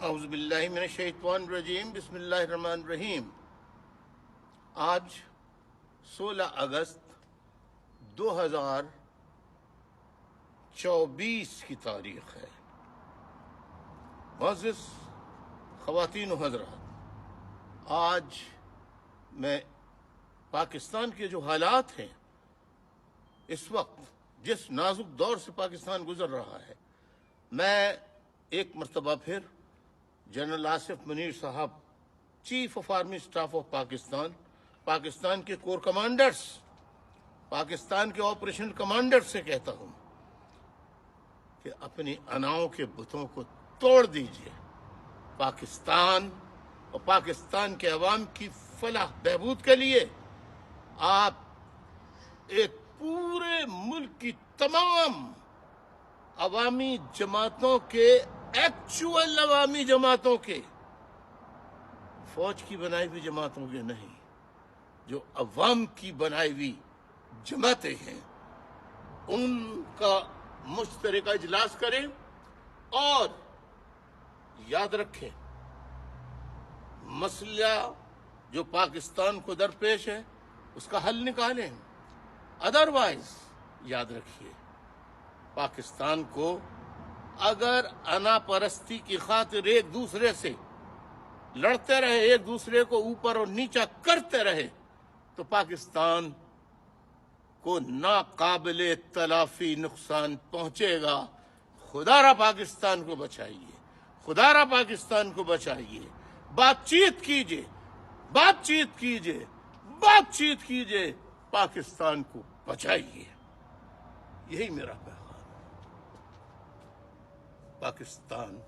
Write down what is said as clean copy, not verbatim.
اعوذ باللہ من الشیطان الرجیم بسم اللہ الرحمن الرحیم۔ آج 16 اگست 2024 کی تاریخ ہے۔ معزز خواتین و حضرات، آج میں پاکستان کے جو حالات ہیں، اس وقت جس نازک دور سے پاکستان گزر رہا ہے، میں ایک مرتبہ پھر جنرل آصف منیر صاحب، chief of army staff of Pakistan کے کور کمانڈرز، پاکستان کے آپریشن کمانڈر سے کہتا ہوں کہ اپنی اناؤں کے بتوں کو توڑ دیجئے۔ پاکستان اور پاکستان کے عوام کی فلاح بہبود کے لیے آپ ایک پورے ملک کی تمام عوامی جماعتوں کے، ایکچوئل عوامی جماعتوں کے، فوج کی بنائی ہوئی جماعتوں کے نہیں، جو عوام کی بنائی ہوئی جماعتیں ہیں، ان کا مشترکہ اجلاس کریں اور یاد رکھیں مسئلہ جو پاکستان کو درپیش ہے اس کا حل نکالیں۔ ادروائز یاد رکھیے، پاکستان کو اگر انا پرستی کی خاطر ایک دوسرے سے لڑتے رہے، ایک دوسرے کو اوپر اور نیچا کرتے رہے، تو پاکستان کو ناقابل تلافی نقصان پہنچے گا۔ خدا را پاکستان کو بچائیے، خدا را پاکستان کو بچائیے۔ بات چیت کیجئے، بات چیت کیجئے، بات چیت کیجئے، پاکستان کو بچائیے۔ یہی میرا پیغام ہے۔ پاکستان